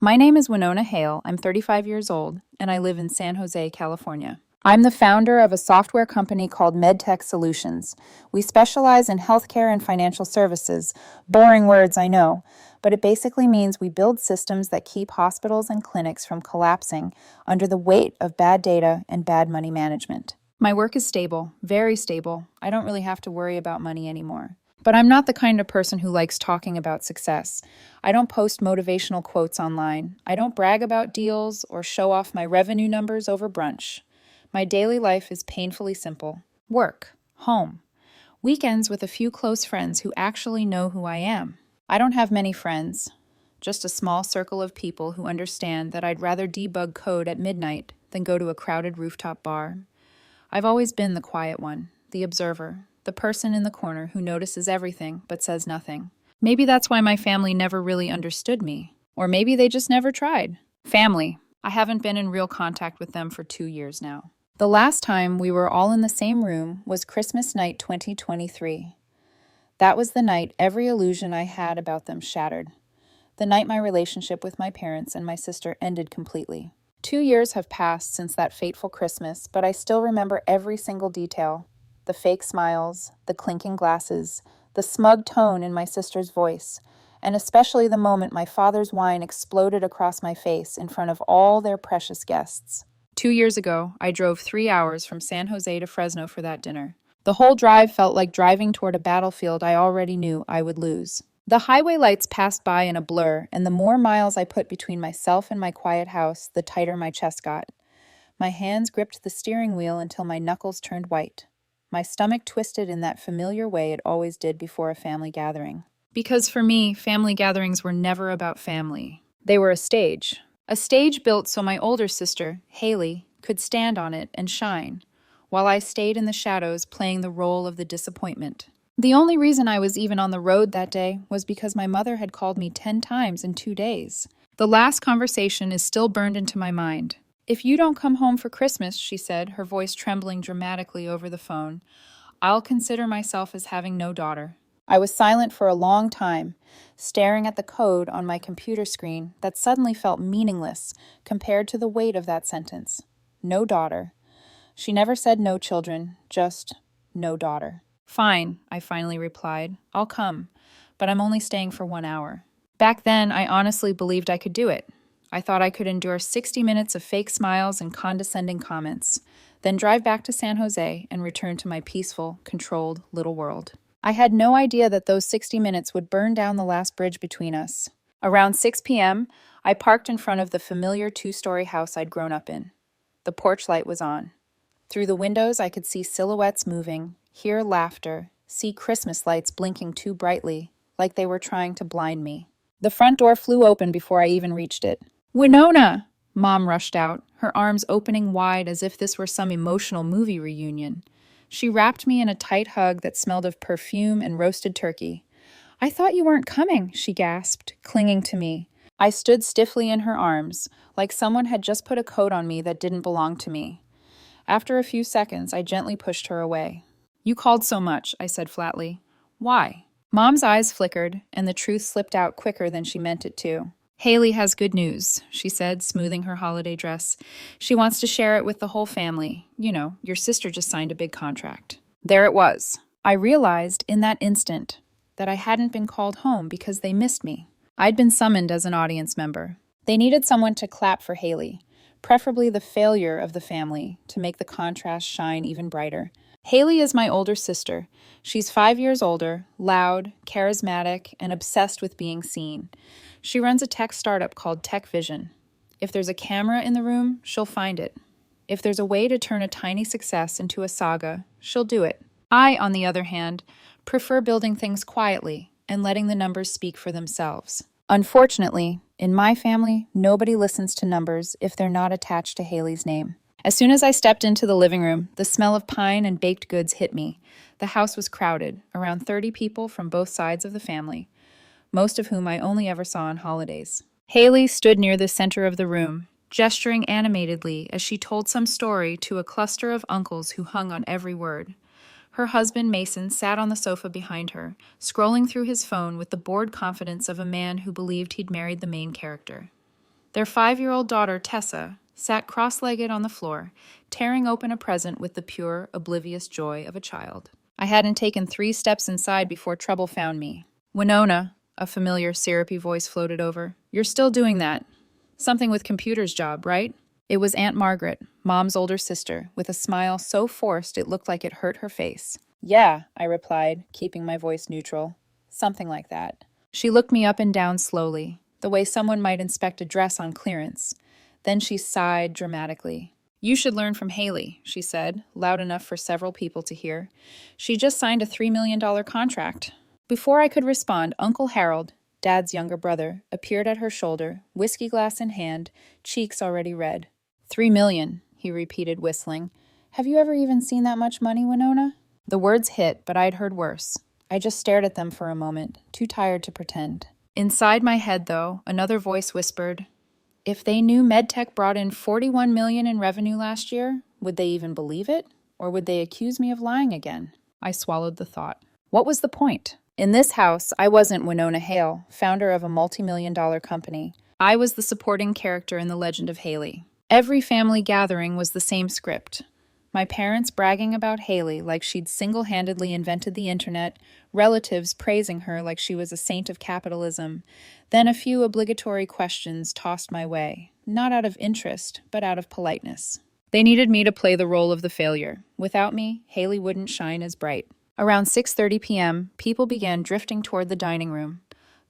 My name is Winona Hale. I'm 35 years old, and I live in San Jose, California. I'm the founder of a software company called MedTech Solutions. We specialize in healthcare and financial services. Boring words, I know, but it basically means we build systems that keep hospitals and clinics from collapsing under the weight of bad data and bad money management. My work is stable, very stable. I don't really have to worry about money anymore. But I'm not the kind of person who likes talking about success. I don't post motivational quotes online. I don't brag about deals or show off my revenue numbers over brunch. My daily life is painfully simple. Work, home, weekends with a few close friends who actually know who I am. I don't have many friends, just a small circle of people who understand that I'd rather debug code at midnight than go to a crowded rooftop bar. I've always been the quiet one, the observer, the person in the corner who notices everything but says nothing. Maybe that's why my family never really understood me. Or maybe they just never tried. Family. I haven't been in real contact with them for 2 years now. The last time we were all in the same room was Christmas night 2023. That was the night every illusion I had about them shattered. The night my relationship with my parents and my sister ended completely. 2 years have passed since that fateful Christmas, but I still remember every single detail. The fake smiles, the clinking glasses, the smug tone in my sister's voice, and especially the moment my father's wine exploded across my face in front of all their precious guests. 2 years ago, I drove 3 hours from San Jose to Fresno for that dinner. The whole drive felt like driving toward a battlefield I already knew I would lose. The highway lights passed by in a blur, and the more miles I put between myself and my quiet house, the tighter my chest got. My hands gripped the steering wheel until my knuckles turned white. My stomach twisted in that familiar way it always did before a family gathering. Because for me, family gatherings were never about family. They were a stage. A stage built so my older sister, Haley, could stand on it and shine, while I stayed in the shadows playing the role of the disappointment. The only reason I was even on the road that day was because my mother had called me 10 times in 2 days. The last conversation is still burned into my mind. "If you don't come home for Christmas," she said, her voice trembling dramatically over the phone, "I'll consider myself as having no daughter." I was silent for a long time, staring at the code on my computer screen that suddenly felt meaningless compared to the weight of that sentence. No daughter. She never said no children, just no daughter. "Fine," I finally replied. "I'll come, but I'm only staying for 1 hour." Back then, I honestly believed I could do it. I thought I could endure 60 minutes of fake smiles and condescending comments, then drive back to San Jose and return to my peaceful, controlled little world. I had no idea that those 60 minutes would burn down the last bridge between us. Around 6 p.m., I parked in front of the familiar 2-story house I'd grown up in. The porch light was on. Through the windows, I could see silhouettes moving, hear laughter, see Christmas lights blinking too brightly, like they were trying to blind me. The front door flew open before I even reached it. "Winona!" Mom rushed out, her arms opening wide as if this were some emotional movie reunion. She wrapped me in a tight hug that smelled of perfume and roasted turkey. "I thought you weren't coming," she gasped, clinging to me. I stood stiffly in her arms, like someone had just put a coat on me that didn't belong to me. After a few seconds, I gently pushed her away. "You called so much," I said flatly. "Why?" Mom's eyes flickered, and the truth slipped out quicker than she meant it to. "Haley has good news," she said, smoothing her holiday dress. "She wants to share it with the whole family. You know, your sister just signed a big contract." There it was. I realized in that instant that I hadn't been called home because they missed me. I'd been summoned as an audience member. They needed someone to clap for Haley, preferably the failure of the family, to make the contrast shine even brighter. Haley is my older sister. She's 5 years older, loud, charismatic, and obsessed with being seen. She runs a tech startup called Tech Vision. If there's a camera in the room, she'll find it. If there's a way to turn a tiny success into a saga, she'll do it. I, on the other hand, prefer building things quietly and letting the numbers speak for themselves. Unfortunately, in my family, nobody listens to numbers if they're not attached to Haley's name. As soon as I stepped into the living room, the smell of pine and baked goods hit me. The house was crowded, around 30 people from both sides of the family, most of whom I only ever saw on holidays. Haley stood near the center of the room, gesturing animatedly as she told some story to a cluster of uncles who hung on every word. Her husband, Mason, sat on the sofa behind her, scrolling through his phone with the bored confidence of a man who believed he'd married the main character. Their 5-year-old daughter, Tessa, sat cross-legged on the floor, tearing open a present with the pure, oblivious joy of a child. I hadn't taken 3 steps inside before trouble found me. "Winona," a familiar, syrupy voice floated over. "You're still doing that. Something with computers job, right?" It was Aunt Margaret, Mom's older sister, with a smile so forced it looked like it hurt her face. "Yeah," I replied, keeping my voice neutral. "Something like that." She looked me up and down slowly, the way someone might inspect a dress on clearance. Then she sighed dramatically. "You should learn from Haley," she said, loud enough for several people to hear. "She just signed a $3 million contract." Before I could respond, Uncle Harold, Dad's younger brother, appeared at her shoulder, whiskey glass in hand, cheeks already red. "$3 million," he repeated, whistling. "Have you ever even seen that much money, Winona?" The words hit, but I'd heard worse. I just stared at them for a moment, too tired to pretend. Inside my head, though, another voice whispered, "If they knew MedTech brought in $41 million in revenue last year, would they even believe it? Or would they accuse me of lying again?" I swallowed the thought. What was the point? In this house, I wasn't Winona Hale, founder of a multi-million-dollar company. I was the supporting character in the legend of Haley. Every family gathering was the same script. My parents bragging about Haley like she'd single-handedly invented the internet, relatives praising her like she was a saint of capitalism, then a few obligatory questions tossed my way, not out of interest, but out of politeness. They needed me to play the role of the failure. Without me, Haley wouldn't shine as bright. Around 6:30 p.m., people began drifting toward the dining room.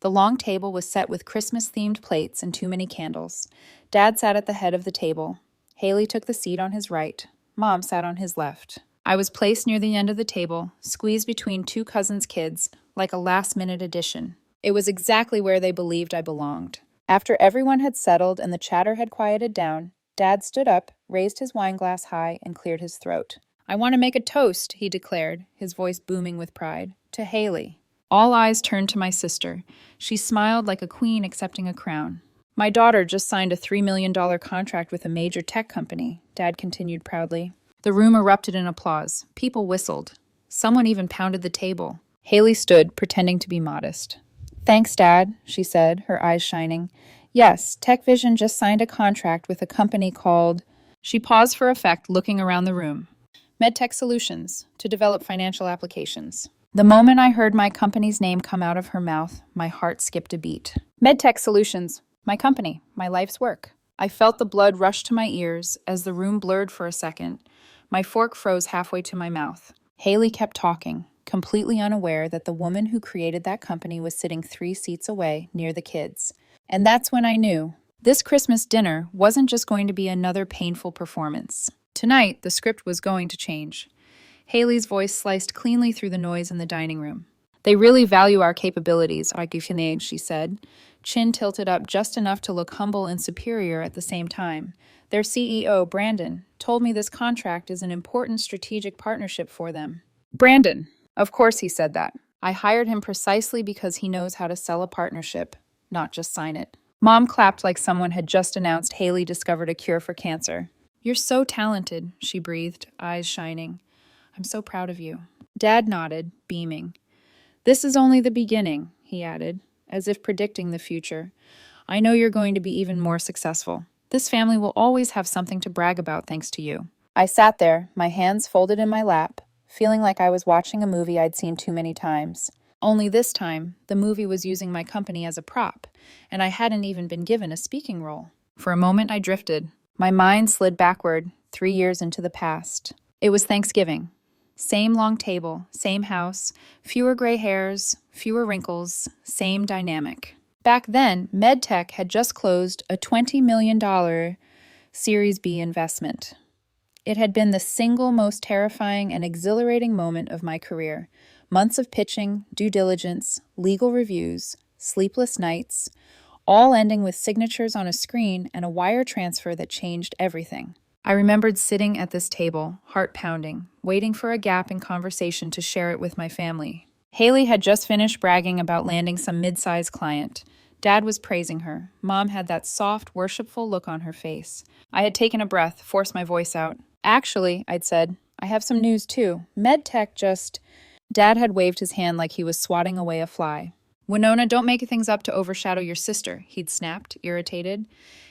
The long table was set with Christmas-themed plates and too many candles. Dad sat at the head of the table. Haley took the seat on his right. Mom sat on his left. I was placed near the end of the table, squeezed between 2 cousins' kids, like a last-minute addition. It was exactly where they believed I belonged. After everyone had settled and the chatter had quieted down, Dad stood up, raised his wine glass high, and cleared his throat. "I want to make a toast," he declared, his voice booming with pride, "to Haley." All eyes turned to my sister. She smiled like a queen accepting a crown. "My daughter just signed a $3 million contract with a major tech company," Dad continued proudly. The room erupted in applause. People whistled. Someone even pounded the table. Haley stood, pretending to be modest. "Thanks, Dad," she said, her eyes shining. "Yes, TechVision just signed a contract with a company called—" She paused for effect, looking around the room. "MedTech Solutions, to develop financial applications." The moment I heard my company's name come out of her mouth, my heart skipped a beat. MedTech Solutions, my company, my life's work. I felt the blood rush to my ears as the room blurred for a second. My fork froze halfway to my mouth. Haley kept talking, completely unaware that the woman who created that company was sitting 3 seats away, near the kids. And that's when I knew. This Christmas dinner wasn't just going to be another painful performance. Tonight, the script was going to change. Haley's voice sliced cleanly through the noise in the dining room. "They really value our capabilities, Argyfinade," she said, chin tilted up just enough to look humble and superior at the same time. "Their CEO, Brandon, told me this contract is an important strategic partnership for them." Brandon! Of course he said that. I hired him precisely because he knows how to sell a partnership, not just sign it. Mom clapped like someone had just announced Haley discovered a cure for cancer. "You're so talented," she breathed, eyes shining. "I'm so proud of you." Dad nodded, beaming. "This is only the beginning," he added, as if predicting the future. "I know you're going to be even more successful. This family will always have something to brag about thanks to you." I sat there, my hands folded in my lap, feeling like I was watching a movie I'd seen too many times. Only this time, the movie was using my company as a prop, and I hadn't even been given a speaking role. For a moment, I drifted. My mind slid backward, 3 years into the past. It was Thanksgiving. Same long table, same house, fewer gray hairs, fewer wrinkles, same dynamic. Back then, MedTech had just closed a $20 million Series B investment. It had been the single most terrifying and exhilarating moment of my career. Months of pitching, due diligence, legal reviews, sleepless nights, all ending with signatures on a screen and a wire transfer that changed everything. I remembered sitting at this table, heart pounding, waiting for a gap in conversation to share it with my family. Haley had just finished bragging about landing some mid-sized client. Dad was praising her. Mom had that soft, worshipful look on her face. I had taken a breath, forced my voice out. "Actually," I'd said, "I have some news too. MedTech just—" Dad had waved his hand like he was swatting away a fly. "Winona, don't make things up to overshadow your sister," he'd snapped, irritated.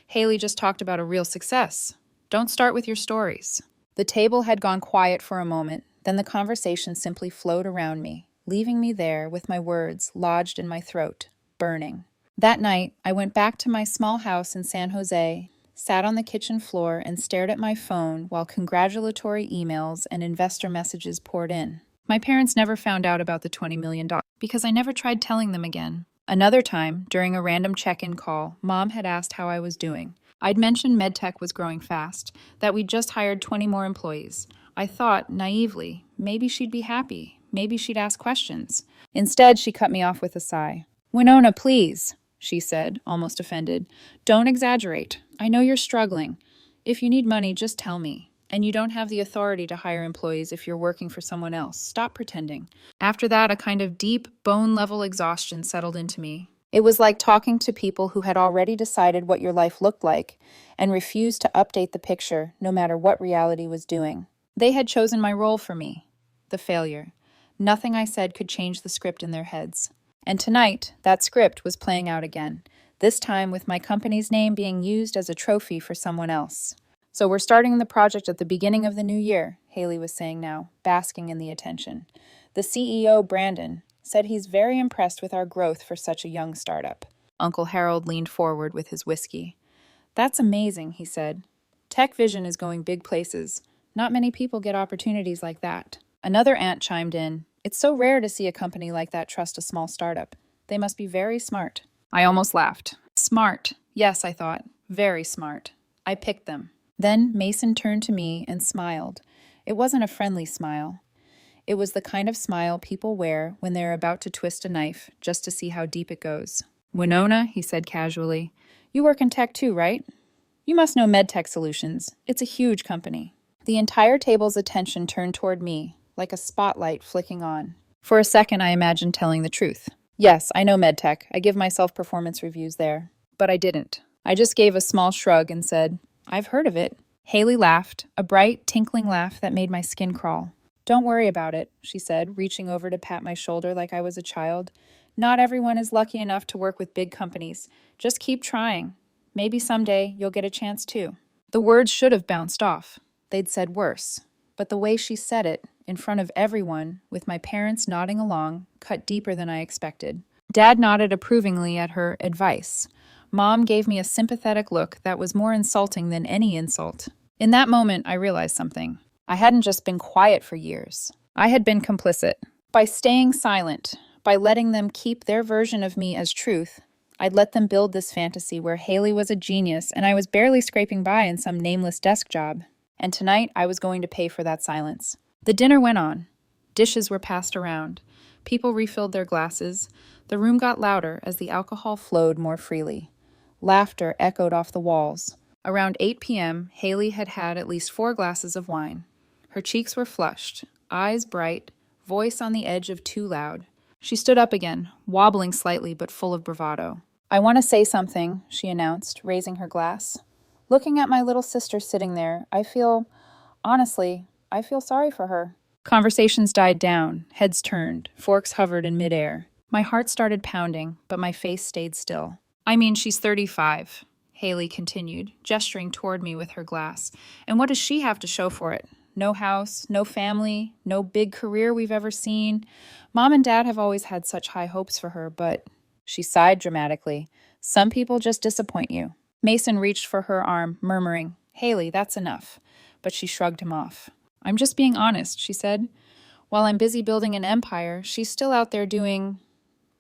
Haley just talked about a real success. Don't start with your stories. The table had gone quiet for a moment, then the conversation simply flowed around me, leaving me there with my words lodged in my throat, burning. That night, I went back to my small house in San Jose, sat on the kitchen floor, and stared at my phone while congratulatory emails and investor messages poured in. My parents never found out about the $20 million because I never tried telling them again. Another time, during a random check-in call, Mom had asked how I was doing. I'd mentioned MedTech was growing fast, that we'd just hired 20 more employees. I thought, naively, maybe she'd be happy. Maybe she'd ask questions. Instead, she cut me off with a sigh. "Winona, please," she said, almost offended. "Don't exaggerate. I know you're struggling. If you need money, just tell me. And you don't have the authority to hire employees if you're working for someone else. Stop pretending." After that, a kind of deep, bone-level exhaustion settled into me. It was like talking to people who had already decided what your life looked like and refused to update the picture no matter what reality was doing. They had chosen my role for me, the failure. Nothing I said could change the script in their heads. And tonight, that script was playing out again, this time with my company's name being used as a trophy for someone else. "So we're starting the project at the beginning of the new year," Haley was saying now, basking in the attention. "The CEO, Brandon, said he's very impressed with our growth for such a young startup." Uncle Harold leaned forward with his whiskey. "That's amazing," he said. "Tech Vision is going big places. Not many people get opportunities like that." Another aunt chimed in. "It's so rare to see a company like that trust a small startup. They must be very smart." I almost laughed. Smart. Yes, I thought. Very smart. I picked them. Then Mason turned to me and smiled. It wasn't a friendly smile. It was the kind of smile people wear when they're about to twist a knife, just to see how deep it goes. "Winona," he said casually, "you work in tech too, right? You must know MedTech Solutions. It's a huge company." The entire table's attention turned toward me, like a spotlight flicking on. For a second, I imagined telling the truth. "Yes, I know MedTech. I give myself performance reviews there." But I didn't. I just gave a small shrug and said, "I've heard of it." Haley laughed, a bright, tinkling laugh that made my skin crawl. "Don't worry about it," she said, reaching over to pat my shoulder like I was a child. "Not everyone is lucky enough to work with big companies. Just keep trying. Maybe someday you'll get a chance too." The words should have bounced off. They'd said worse. But the way she said it, in front of everyone, with my parents nodding along, cut deeper than I expected. Dad nodded approvingly at her advice. Mom gave me a sympathetic look that was more insulting than any insult. In that moment, I realized something. I hadn't just been quiet for years. I had been complicit. By staying silent, by letting them keep their version of me as truth, I'd let them build this fantasy where Haley was a genius and I was barely scraping by in some nameless desk job. And tonight, I was going to pay for that silence. The dinner went on. Dishes were passed around. People refilled their glasses. The room got louder as the alcohol flowed more freely. Laughter echoed off the walls. Around 8 p.m., Haley had had at least 4 glasses of wine. Her cheeks were flushed, eyes bright, voice on the edge of too loud. She stood up again, wobbling slightly but full of bravado. "I want to say something," she announced, raising her glass. "Looking at my little sister sitting there, honestly, I feel sorry for her." Conversations died down, heads turned, forks hovered in midair. My heart started pounding, but my face stayed still. "I mean, she's 35, Haley continued, gesturing toward me with her glass. "And what does she have to show for it? No house, no family, no big career we've ever seen. Mom and Dad have always had such high hopes for her, but—" She sighed dramatically. "Some people just disappoint you." Mason reached for her arm, murmuring, "Haley, that's enough." But she shrugged him off. "I'm just being honest," she said. "While I'm busy building an empire, she's still out there doing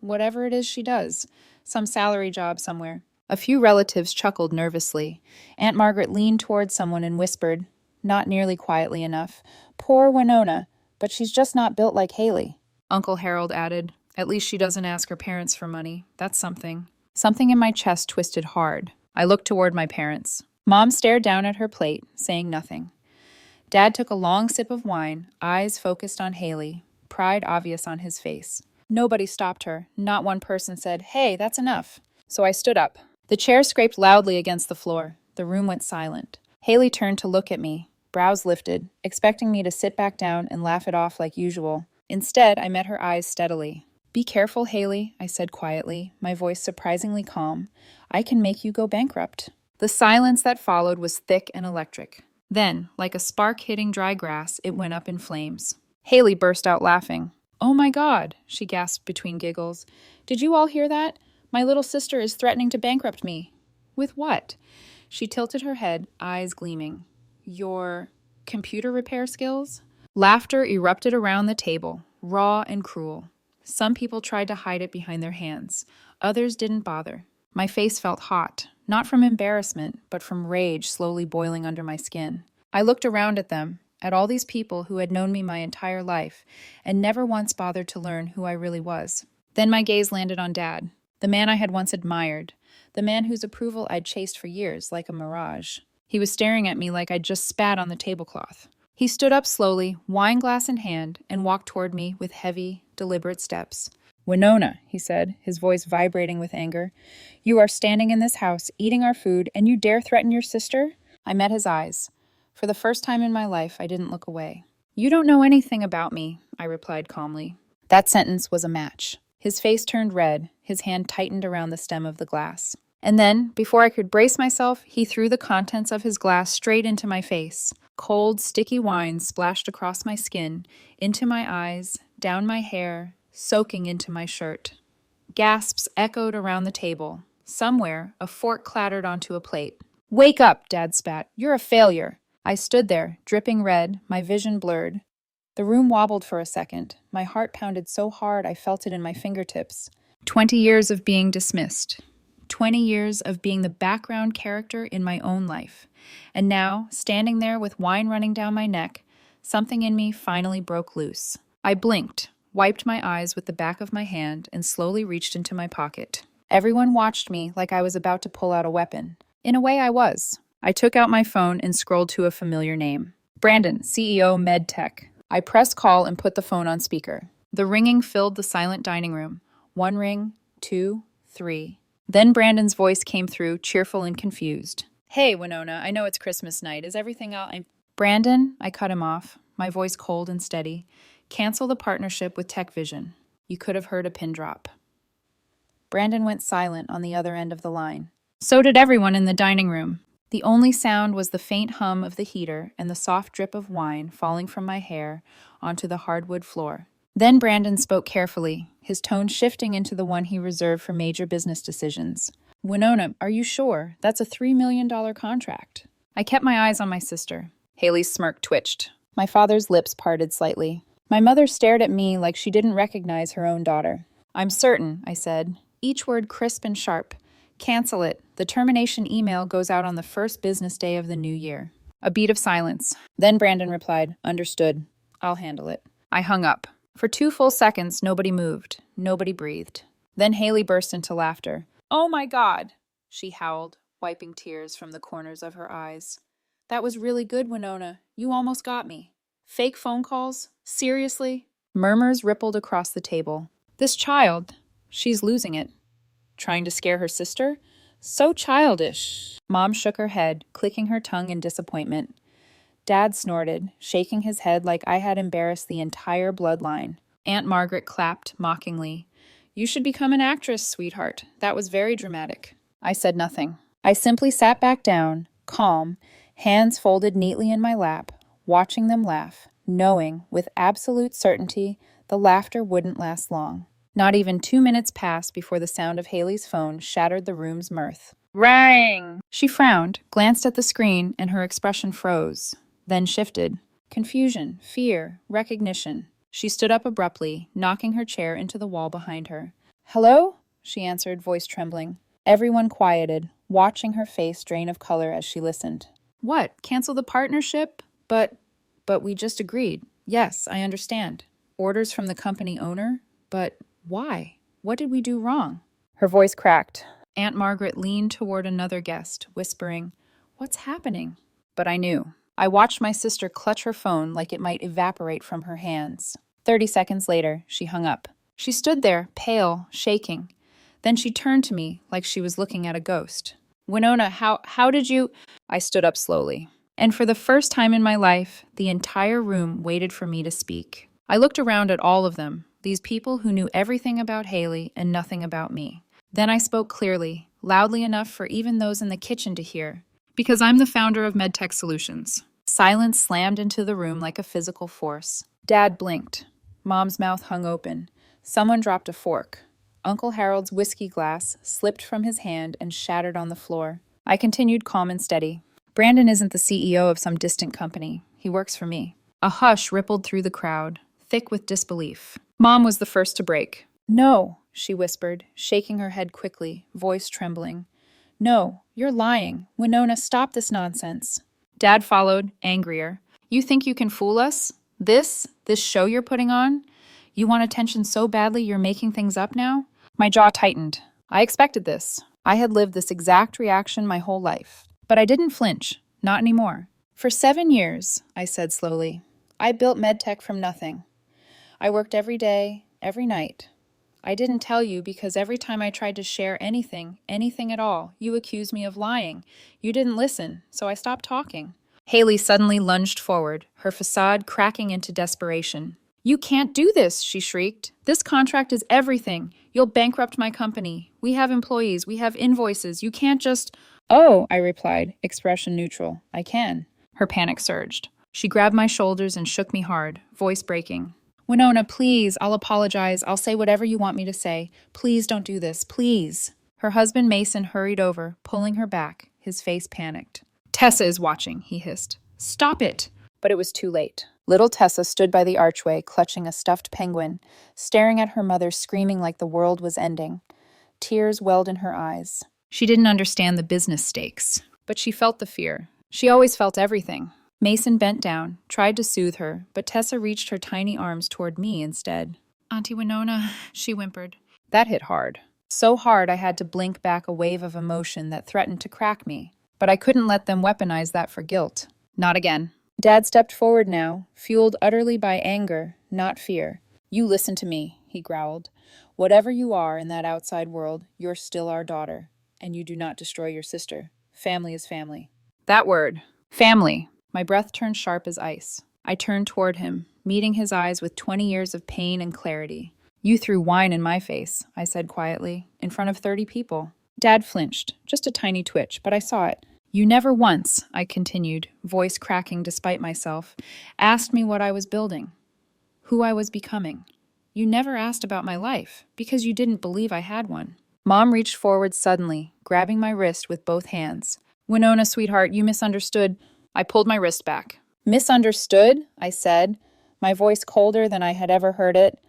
whatever it is she does. Some salary job somewhere." A few relatives chuckled nervously. Aunt Margaret leaned toward someone and whispered, not nearly quietly enough, "Poor Winona, but she's just not built like Haley." Uncle Harold added, "At least she doesn't ask her parents for money. That's something." Something in my chest twisted hard. I looked toward my parents. Mom stared down at her plate, saying nothing. Dad took a long sip of wine, eyes focused on Haley, pride obvious on his face. Nobody stopped her. Not one person said, "Hey, that's enough." So I stood up. The chair scraped loudly against the floor. The room went silent. Haley turned to look at me, brows lifted, expecting me to sit back down and laugh it off like usual. Instead, I met her eyes steadily. "Be careful, Haley," I said quietly, my voice surprisingly calm. "I can make you go bankrupt." The silence that followed was thick and electric. Then, like a spark hitting dry grass, it went up in flames. Haley burst out laughing. "Oh my God," she gasped between giggles. "Did you all hear that? My little sister is threatening to bankrupt me." "With what?" She tilted her head, eyes gleaming. "Your computer repair skills?" Laughter erupted around the table, raw and cruel. Some people tried to hide it behind their hands. Others didn't bother. My face felt hot, not from embarrassment, but from rage slowly boiling under my skin. I looked around at them, at all these people who had known me my entire life, and never once bothered to learn who I really was. Then my gaze landed on Dad, the man I had once admired, the man whose approval I'd chased for years like a mirage. He was staring at me like I'd just spat on the tablecloth. He stood up slowly, wine glass in hand, and walked toward me with heavy, deliberate steps. "Winona," he said, his voice vibrating with anger, "you are standing in this house, eating our food, and you dare threaten your sister?" I met his eyes. For the first time in my life, I didn't look away. "You don't know anything about me," I replied calmly. That sentence was a match. His face turned red, his hand tightened around the stem of the glass. And then, before I could brace myself, he threw the contents of his glass straight into my face. Cold, sticky wine splashed across my skin, into my eyes, down my hair, soaking into my shirt. Gasps echoed around the table. Somewhere, a fork clattered onto a plate. "Wake up," Dad spat. "You're a failure." I stood there, dripping red, my vision blurred. The room wobbled for a second. My heart pounded so hard I felt it in my fingertips. 20 years of being dismissed. 20 years of being the background character in my own life. And now, standing there with wine running down my neck, something in me finally broke loose. I blinked, wiped my eyes with the back of my hand, and slowly reached into my pocket. Everyone watched me like I was about to pull out a weapon. In a way, I was. I took out my phone and scrolled to a familiar name. Brandon, CEO MedTech. I pressed call and put the phone on speaker. The ringing filled the silent dining room. 1 ring, 2, 3. Then Brandon's voice came through, cheerful and confused. "Hey, Winona, I know it's Christmas night. Is everything out?" "Brandon," I cut him off, my voice cold and steady. "Cancel the partnership with Tech Vision." You could have heard a pin drop. Brandon went silent on the other end of the line. So did everyone in the dining room. The only sound was the faint hum of the heater and the soft drip of wine falling from my hair onto the hardwood floor. Then Brandon spoke carefully, his tone shifting into the one he reserved for major business decisions. "Winona, are you sure? That's a $3 million contract." I kept my eyes on my sister. Haley's smirk twitched. My father's lips parted slightly. My mother stared at me like she didn't recognize her own daughter. "I'm certain," I said, each word crisp and sharp. "Cancel it. The termination email goes out on the first business day of the new year." A beat of silence. Then Brandon replied, "Understood. I'll handle it." I hung up. For 2 full seconds, nobody moved. Nobody breathed. Then Haley burst into laughter. "Oh my God," she howled, wiping tears from the corners of her eyes. "That was really good, Winona. You almost got me." "Fake phone calls? Seriously?" Murmurs rippled across the table. "This child, she's losing it. Trying to scare her sister? So childish." Mom shook her head, clicking her tongue in disappointment. Dad snorted, shaking his head like I had embarrassed the entire bloodline. Aunt Margaret clapped mockingly. "You should become an actress, sweetheart. That was very dramatic." I said nothing. I simply sat back down, calm, hands folded neatly in my lap, watching them laugh, knowing, with absolute certainty, the laughter wouldn't last long. Not even 2 minutes passed before the sound of Haley's phone shattered the room's mirth. "Rang!" She frowned, glanced at the screen, and her expression froze, then shifted. Confusion, fear, recognition. She stood up abruptly, knocking her chair into the wall behind her. "Hello?" she answered, voice trembling. Everyone quieted, watching her face drain of color as she listened. "What? Cancel the partnership? But we just agreed. Yes, I understand. Orders from the company owner? But why? What did we do wrong?" Her voice cracked. Aunt Margaret leaned toward another guest, whispering, "What's happening?" But I knew. I watched my sister clutch her phone like it might evaporate from her hands. 30 seconds later, she hung up. She stood there, pale, shaking. Then she turned to me like she was looking at a ghost. "Winona, how did you—" I stood up slowly. And for the first time in my life, the entire room waited for me to speak. I looked around at all of them, these people who knew everything about Haley and nothing about me. Then I spoke clearly, loudly enough for even those in the kitchen to hear. Because I'm the founder of MedTech Solutions. Silence slammed into the room like a physical force. Dad blinked. Mom's mouth hung open. Someone dropped a fork. Uncle Harold's whiskey glass slipped from his hand and shattered on the floor. I continued calm and steady. Brandon isn't the CEO of some distant company. He works for me. A hush rippled through the crowd, thick with disbelief. Mom was the first to break. No, she whispered, shaking her head quickly, voice trembling. No, you're lying. Winona, stop this nonsense. Dad followed, angrier. You think you can fool us? This show you're putting on? You want attention so badly you're making things up now? My jaw tightened. I expected this. I had lived this exact reaction my whole life. But I didn't flinch. Not anymore. For 7 years, I said slowly, I built MedTech from nothing. I worked every day, every night. I didn't tell you because every time I tried to share anything at all, you accused me of lying. You didn't listen, so I stopped talking. Haley suddenly lunged forward, her facade cracking into desperation. You can't do this, she shrieked. This contract is everything. You'll bankrupt my company. We have employees. We have invoices. You can't just... Oh, I replied, expression neutral. I can. Her panic surged. She grabbed my shoulders and shook me hard, voice breaking. Winona, please, I'll apologize. I'll say whatever you want me to say. Please don't do this, please. Her husband Mason hurried over, pulling her back, his face panicked. Tessa is watching, he hissed. Stop it! But it was too late. Little Tessa stood by the archway, clutching a stuffed penguin, staring at her mother, screaming like the world was ending. Tears welled in her eyes. She didn't understand the business stakes, but she felt the fear. She always felt everything. Mason bent down, tried to soothe her, but Tessa reached her tiny arms toward me instead. Auntie Winona, she whimpered. That hit hard. So hard I had to blink back a wave of emotion that threatened to crack me. But I couldn't let them weaponize that for guilt. Not again. Dad stepped forward now, fueled utterly by anger, not fear. You listen to me, he growled. Whatever you are in that outside world, you're still our daughter, and you do not destroy your sister. Family is family. That word, family. My breath turned sharp as ice. I turned toward him, meeting his eyes with 20 years of pain and clarity. You threw wine in my face, I said quietly, in front of 30 people. Dad flinched, just a tiny twitch, but I saw it. You never once, I continued, voice cracking despite myself, asked me what I was building, who I was becoming. You never asked about my life, because you didn't believe I had one. Mom reached forward suddenly, grabbing my wrist with both hands. Winona, sweetheart, you misunderstood. I pulled my wrist back. Misunderstood, I said, my voice colder than I had ever heard it.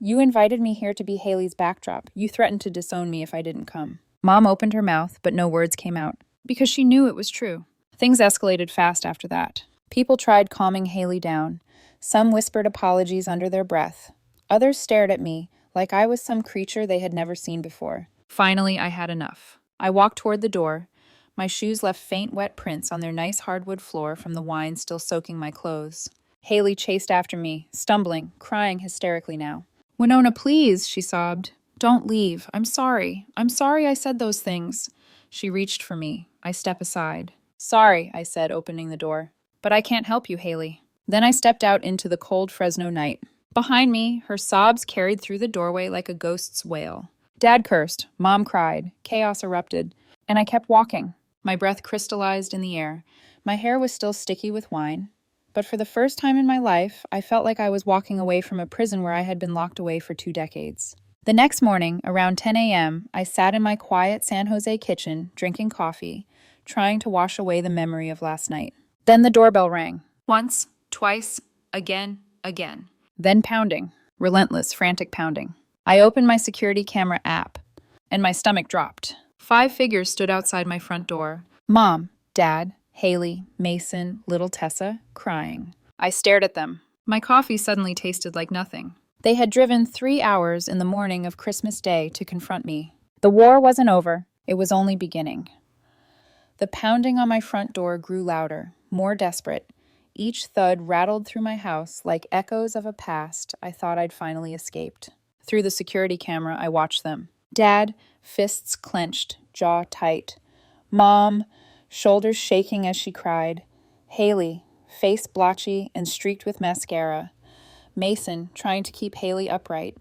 You invited me here to be Haley's backdrop. You threatened to disown me if I didn't come. Mom opened her mouth, but no words came out, because she knew it was true. Things escalated fast after that. People tried calming Haley down. Some whispered apologies under their breath. Others stared at me like I was some creature they had never seen before. Finally, I had enough. I walked toward the door. My shoes left faint wet prints on their nice hardwood floor from the wine still soaking my clothes. Haley chased after me, stumbling, crying hysterically now. Winona, please, she sobbed. Don't leave. I'm sorry. I'm sorry I said those things. She reached for me. I stepped aside. Sorry, I said, opening the door. But I can't help you, Haley. Then I stepped out into the cold Fresno night. Behind me, her sobs carried through the doorway like a ghost's wail. Dad cursed. Mom cried. Chaos erupted. And I kept walking. My breath crystallized in the air. My hair was still sticky with wine. But for the first time in my life, I felt like I was walking away from a prison where I had been locked away for 2 decades. The next morning, around 10 a.m., I sat in my quiet San Jose kitchen, drinking coffee, trying to wash away the memory of last night. Then the doorbell rang. Once, twice, again. Then pounding. Relentless, frantic pounding. I opened my security camera app, and my stomach dropped. 5 figures stood outside my front door. Mom, Dad, Haley, Mason, little Tessa, crying. I stared at them. My coffee suddenly tasted like nothing. They had driven 3 hours in the morning of Christmas Day to confront me. The war wasn't over. It was only beginning. The pounding on my front door grew louder, more desperate. Each thud rattled through my house like echoes of a past I thought I'd finally escaped. Through the security camera, I watched them. Dad, fists clenched, jaw tight. Mom, shoulders shaking as she cried. Haley, face blotchy and streaked with mascara. Mason, trying to keep Haley upright.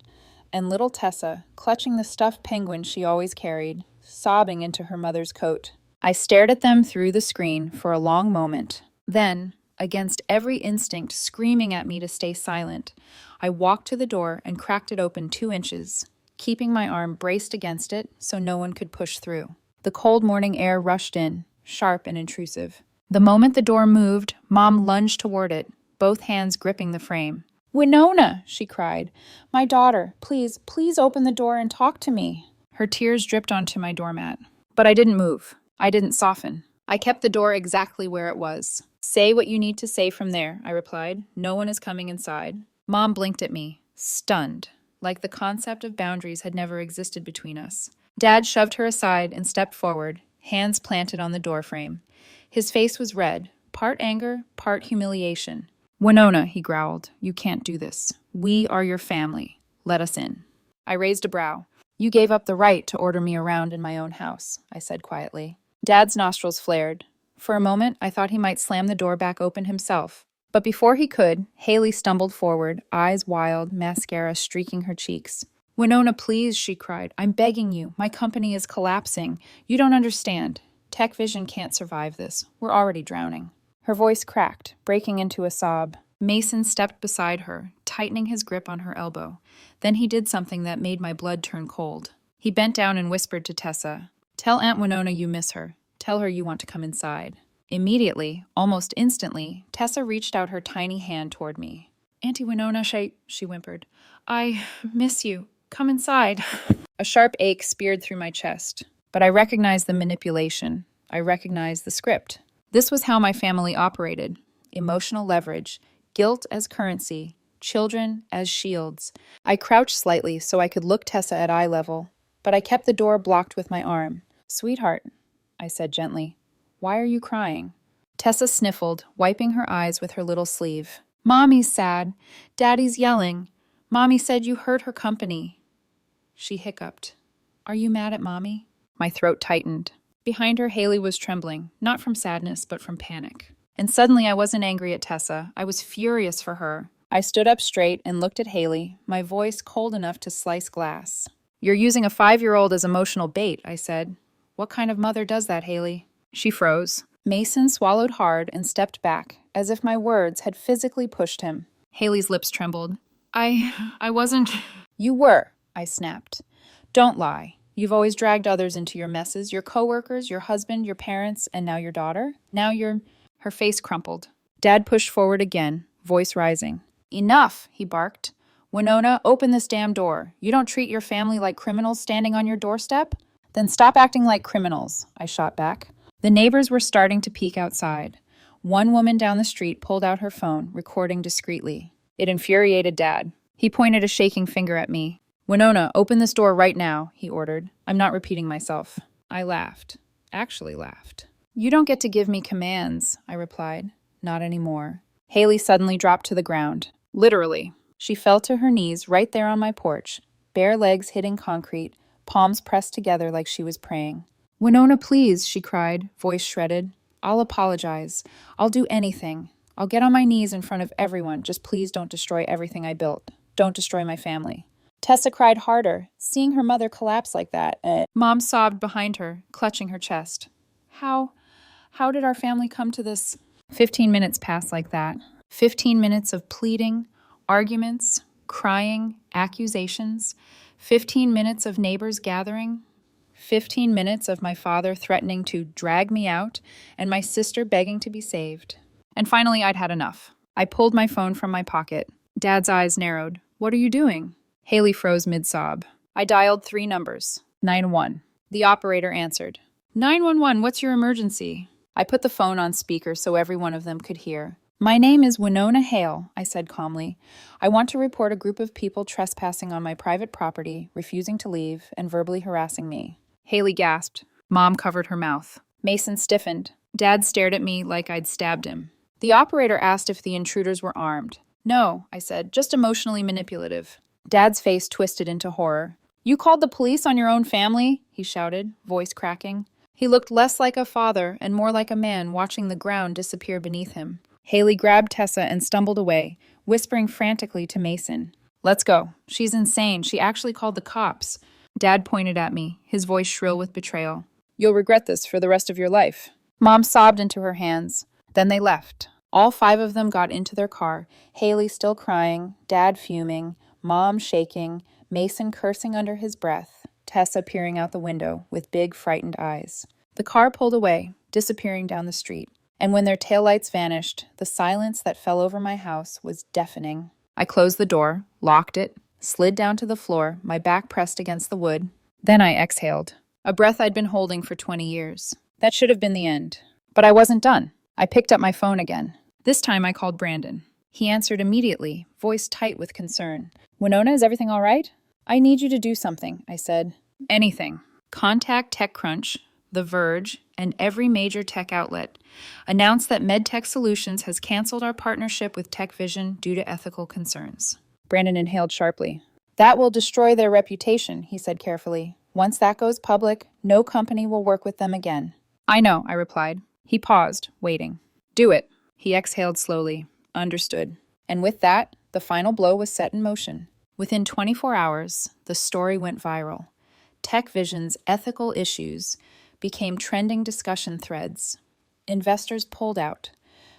And little Tessa, clutching the stuffed penguin she always carried, sobbing into her mother's coat. I stared at them through the screen for a long moment. Then, against every instinct screaming at me to stay silent, I walked to the door and cracked it open 2 inches, keeping my arm braced against it so no one could push through. The cold morning air rushed in, sharp and intrusive. The moment the door moved, Mom lunged toward it, both hands gripping the frame. "Winona!" she cried. "My daughter, please, please open the door and talk to me." Her tears dripped onto my doormat. But I didn't move. I didn't soften. I kept the door exactly where it was. "Say what you need to say from there," I replied. "No one is coming inside." Mom blinked at me, stunned, like the concept of boundaries had never existed between us. Dad shoved her aside and stepped forward, hands planted on the doorframe. His face was red, part anger, part humiliation. "Winona," he growled, "you can't do this. We are your family. Let us in." I raised a brow. "You gave up the right to order me around in my own house," I said quietly. Dad's nostrils flared. For a moment, I thought he might slam the door back open himself. But before he could, Haley stumbled forward, eyes wild, mascara streaking her cheeks. "Winona, please," she cried. "I'm begging you. My company is collapsing. You don't understand. Tech Vision can't survive this. We're already drowning." Her voice cracked, breaking into a sob. Mason stepped beside her, tightening his grip on her elbow. Then he did something that made my blood turn cold. He bent down and whispered to Tessa, "Tell Aunt Winona you miss her. Tell her you want to come inside." Immediately, almost instantly, Tessa reached out her tiny hand toward me. "Auntie Winona," she whimpered. "I miss you. Come inside." A sharp ache speared through my chest, but I recognized the manipulation. I recognized the script. This was how my family operated. Emotional leverage, guilt as currency, children as shields. I crouched slightly so I could look Tessa at eye level, but I kept the door blocked with my arm. "Sweetheart," I said gently, "why are you crying?" Tessa sniffled, wiping her eyes with her little sleeve. "Mommy's sad. Daddy's yelling. Mommy said you hurt her company." She hiccuped. "Are you mad at Mommy?" My throat tightened. Behind her, Haley was trembling, not from sadness, but from panic. And suddenly I wasn't angry at Tessa. I was furious for her. I stood up straight and looked at Haley, my voice cold enough to slice glass. "You're using a 5-year-old as emotional bait," I said. "What kind of mother does that, Haley?" She froze. Mason swallowed hard and stepped back, as if my words had physically pushed him. Haley's lips trembled. I wasn't... "You were," I snapped. "Don't lie. You've always dragged others into your messes, your coworkers, your husband, your parents, and now your daughter. Now you're..." Her face crumpled. Dad pushed forward again, voice rising. "Enough," he barked. "Winona, open this damn door. You don't treat your family like criminals standing on your doorstep? Then stop acting like criminals," I shot back. The neighbors were starting to peek outside. One woman down the street pulled out her phone, recording discreetly. It infuriated Dad. He pointed a shaking finger at me. "Winona, open this door right now," he ordered. I'm not repeating myself. I laughed. Actually laughed. "You don't get to give me commands," I replied. "Not anymore." Haley suddenly dropped to the ground. Literally. She fell to her knees right there on my porch, bare legs hitting concrete, palms pressed together like she was praying. "Winona, please," she cried, voice shredded. "I'll apologize. I'll do anything. I'll get on my knees in front of everyone. Just please don't destroy everything I built. Don't destroy my family." Tessa cried harder, seeing her mother collapse like that. Mom sobbed behind her, clutching her chest. How did our family come to this?" 15 minutes passed like that. 15 minutes of pleading, arguments, crying, accusations. 15 minutes of neighbors gathering. 15 minutes of my father threatening to drag me out and my sister begging to be saved. And finally, I'd had enough. I pulled my phone from my pocket. Dad's eyes narrowed. "What are you doing?" Haley froze mid-sob. I dialed 3 numbers. 911. The operator answered. 911, what's your emergency?" I put the phone on speaker so every one of them could hear. "My name is Winona Hale," I said calmly. "I want to report a group of people trespassing on my private property, refusing to leave, and verbally harassing me." Haley gasped. Mom covered her mouth. Mason stiffened. Dad stared at me like I'd stabbed him. The operator asked if the intruders were armed. "No," I said, "just emotionally manipulative." Dad's face twisted into horror. "You called the police on your own family?" he shouted, voice cracking. He looked less like a father and more like a man watching the ground disappear beneath him. Haley grabbed Tessa and stumbled away, whispering frantically to Mason. "Let's go. She's insane. She actually called the cops." Dad pointed at me, his voice shrill with betrayal. You'll regret this for the rest of your life. Mom sobbed into her hands. Then they left. All 5 of them got into their car, Haley still crying, Dad fuming, Mom shaking, Mason cursing under his breath, Tessa peering out the window with big, frightened eyes. The car pulled away, disappearing down the street. And when their taillights vanished, the silence that fell over my house was deafening. I closed the door, locked it, slid down to the floor, my back pressed against the wood. Then I exhaled, a breath I'd been holding for 20 years. That should have been the end. But I wasn't done. I picked up my phone again. This time I called Brandon. He answered immediately, voice tight with concern. Winona, is everything all right? I need you to do something, I said. Anything. Contact TechCrunch, The Verge, and every major tech outlet. Announce that MedTech Solutions has canceled our partnership with TechVision due to ethical concerns. Brandon inhaled sharply. That will destroy their reputation, he said carefully. Once that goes public, no company will work with them again. I know, I replied. He paused, waiting. Do it. He exhaled slowly. Understood. And with that, the final blow was set in motion. Within 24 hours, the story went viral. TechVision's ethical issues became trending discussion threads. Investors pulled out.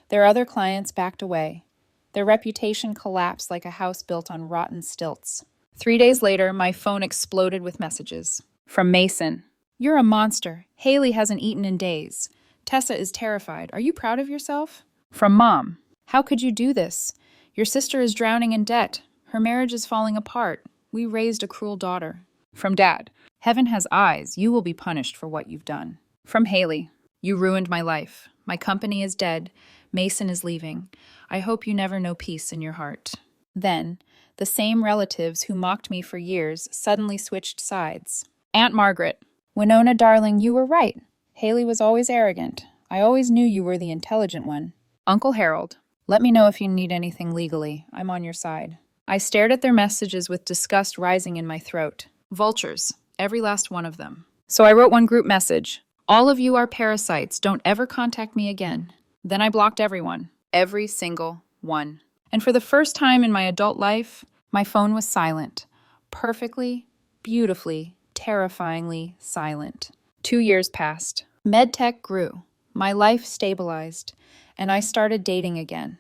Their other clients backed away. Their reputation collapsed like a house built on rotten stilts. 3 days later, my phone exploded with messages. From Mason. You're a monster. Haley hasn't eaten in days. Tessa is terrified. Are you proud of yourself? From Mom. How could you do this? Your sister is drowning in debt. Her marriage is falling apart. We raised a cruel daughter. From Dad. Heaven has eyes. You will be punished for what you've done. From Haley. You ruined my life. My company is dead. Mason is leaving. I hope you never know peace in your heart. Then, the same relatives who mocked me for years suddenly switched sides. Aunt Margaret. Winona, darling, you were right. Haley was always arrogant. I always knew you were the intelligent one. Uncle Harold. Let me know if you need anything legally. I'm on your side. I stared at their messages with disgust rising in my throat. Vultures. Every last one of them. So I wrote one group message. All of you are parasites. Don't ever contact me again. Then I blocked everyone. Every single one. And for the first time in my adult life, my phone was silent. Perfectly, beautifully, terrifyingly silent. 2 years passed. MedTech grew. My life stabilized. And I started dating again.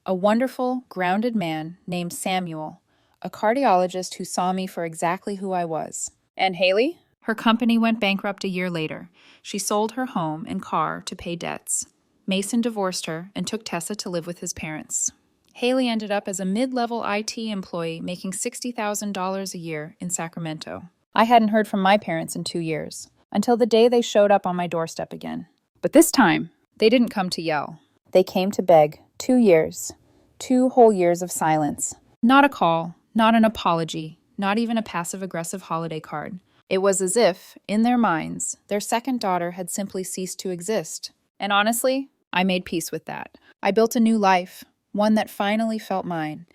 A wonderful, grounded man named Samuel, a cardiologist who saw me for exactly who I was. And Haley? Her company went bankrupt a year later. She sold her home and car to pay debts. Mason divorced her and took Tessa to live with his parents. Haley ended up as a mid-level IT employee making $60,000 a year in Sacramento. I hadn't heard from my parents in 2 years, until the day they showed up on my doorstep again. But this time, they didn't come to yell. They came to beg. 2 years. 2 whole years of silence. Not a call, not an apology, not even a passive-aggressive holiday card. It was as if, in their minds, their second daughter had simply ceased to exist. And honestly, I made peace with that. I built a new life, one that finally felt mine.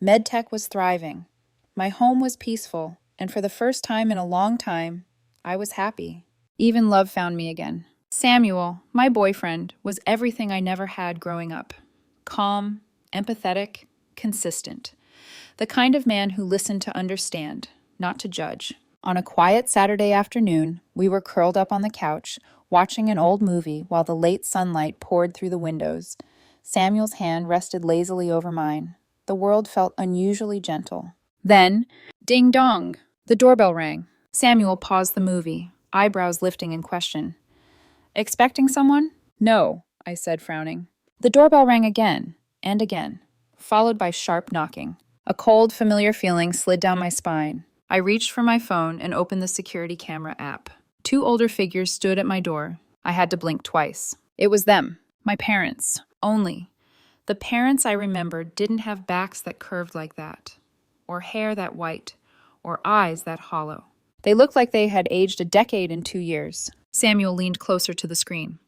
MedTech was thriving. My home was peaceful, and for the first time in a long time, I was happy. Even love found me again. Samuel, my boyfriend, was everything I never had growing up. Calm, empathetic, consistent. The kind of man who listened to understand, not to judge. On a quiet Saturday afternoon, we were curled up on the couch, watching an old movie while the late sunlight poured through the windows. Samuel's hand rested lazily over mine. The world felt unusually gentle. Then, ding dong, the doorbell rang. Samuel paused the movie, eyebrows lifting in question. Expecting someone? No, I said, frowning. The doorbell rang again, and again, followed by sharp knocking. A cold, familiar feeling slid down my spine. I reached for my phone and opened the security camera app. 2 older figures stood at my door. I had to blink twice. It was them, my parents, only. The parents I remembered didn't have backs that curved like that, or hair that white, or eyes that hollow. They looked like they had aged a decade in 2 years. Samuel leaned closer to the screen.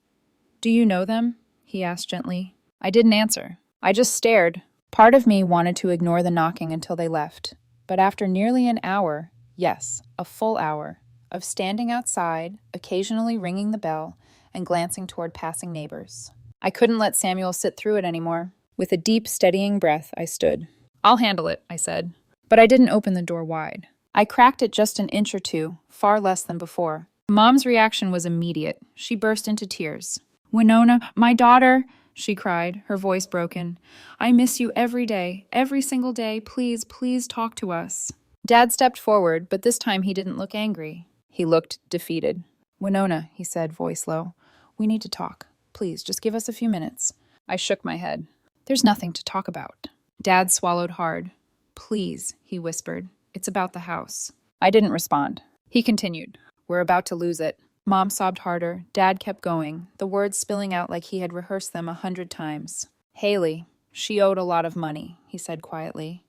Do you know them? He asked gently. I didn't answer. I just stared. Part of me wanted to ignore the knocking until they left. But after nearly an hour, yes, a full hour, of standing outside, occasionally ringing the bell, and glancing toward passing neighbors, I couldn't let Samuel sit through it anymore. With a deep, steadying breath, I stood. I'll handle it, I said. But I didn't open the door wide. I cracked it just an inch or two, far less than before. Mom's reaction was immediate. She burst into tears. "Winona, my daughter," she cried, her voice broken. "I miss you every day, every single day. Please, please talk to us." Dad stepped forward, but this time he didn't look angry. He looked defeated. "Winona," he said, voice low, "we need to talk. Please, just give us a few minutes." I shook my head. "There's nothing to talk about." Dad swallowed hard. "Please," he whispered. "It's about the house." I didn't respond. He continued. "We're about to lose it." Mom sobbed harder. Dad kept going, the words spilling out like he had rehearsed them 100 times. "Haley, she owed a lot of money," he said quietly.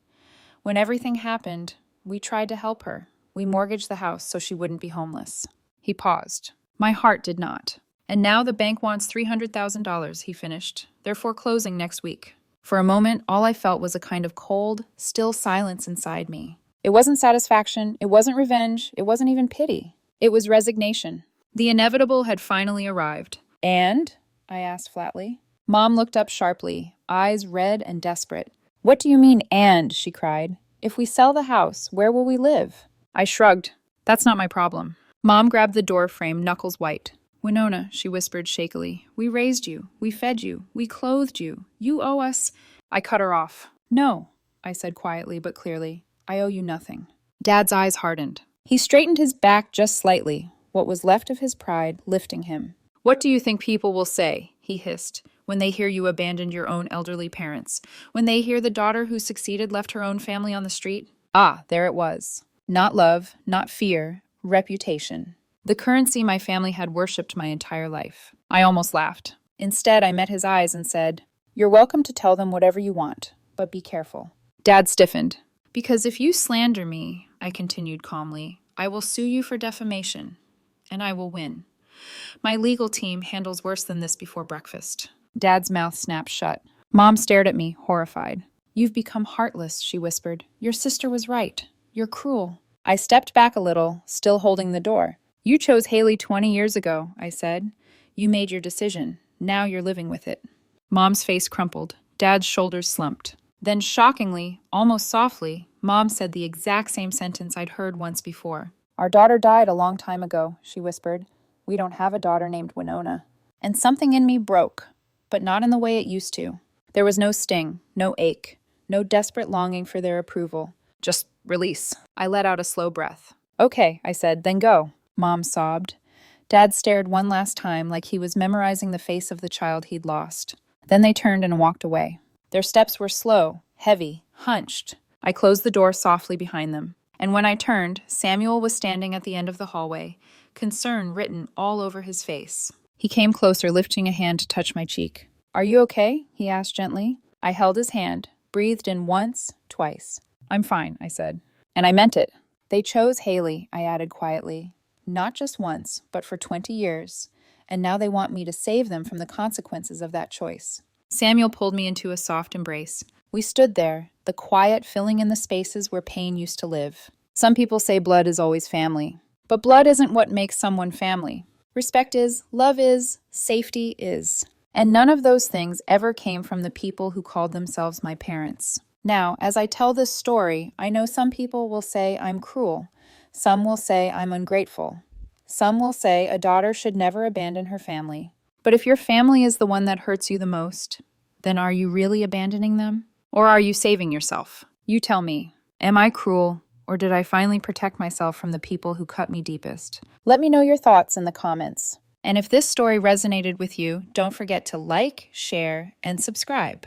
"When everything happened, we tried to help her. We mortgaged the house so she wouldn't be homeless." He paused. My heart did not. "And now the bank wants $300,000, he finished. "They're foreclosing next week." For a moment, all I felt was a kind of cold, still silence inside me. It wasn't satisfaction, it wasn't revenge, it wasn't even pity. It was resignation. The inevitable had finally arrived. "And?" I asked flatly. Mom looked up sharply, eyes red and desperate. "What do you mean, and?" she cried. "If we sell the house, where will we live?" I shrugged. "That's not my problem." Mom grabbed the door frame, knuckles white. "Winona," she whispered shakily, "we raised you, we fed you, we clothed you. You owe us—" I cut her off. "No," I said quietly but clearly. "I owe you nothing." Dad's eyes hardened. He straightened his back just slightly, what was left of his pride lifting him. "What do you think people will say," he hissed, "when they hear you abandoned your own elderly parents? When they hear the daughter who succeeded left her own family on the street?" Ah, there it was. Not love, not fear, reputation. The currency my family had worshipped my entire life. I almost laughed. Instead, I met his eyes and said, "You're welcome to tell them whatever you want, but be careful." Dad stiffened. "Because if you slander me," I continued calmly, "I will sue you for defamation, and I will win. My legal team handles worse than this before breakfast." Dad's mouth snapped shut. Mom stared at me, horrified. "You've become heartless," she whispered. "Your sister was right. You're cruel." I stepped back a little, still holding the door. "You chose Haley 20 years ago," I said. "You made your decision. Now you're living with it." Mom's face crumpled. Dad's shoulders slumped. Then shockingly, almost softly, Mom said the exact same sentence I'd heard once before. "Our daughter died a long time ago," she whispered. "We don't have a daughter named Winona." And something in me broke, but not in the way it used to. There was no sting, no ache, no desperate longing for their approval. Just release. I let out a slow breath. "Okay," I said, "then go." Mom sobbed. Dad stared one last time like he was memorizing the face of the child he'd lost. Then they turned and walked away. Their steps were slow, heavy, hunched. I closed the door softly behind them. And when I turned, Samuel was standing at the end of the hallway, concern written all over his face. He came closer, lifting a hand to touch my cheek. "Are you okay?" he asked gently. I held his hand, breathed in once, twice. "I'm fine," I said. And I meant it. "They chose Haley," I added quietly. "Not just once, but for 20 years. And now they want me to save them from the consequences of that choice." Samuel pulled me into a soft embrace. We stood there, the quiet filling in the spaces where pain used to live. Some people say blood is always family. But blood isn't what makes someone family. Respect is, love is, safety is. And none of those things ever came from the people who called themselves my parents. Now, as I tell this story, I know some people will say I'm cruel. Some will say I'm ungrateful. Some will say a daughter should never abandon her family. But if your family is the one that hurts you the most, then are you really abandoning them? Or are you saving yourself? You tell me, am I cruel, or did I finally protect myself from the people who cut me deepest? Let me know your thoughts in the comments. And if this story resonated with you, don't forget to like, share, and subscribe.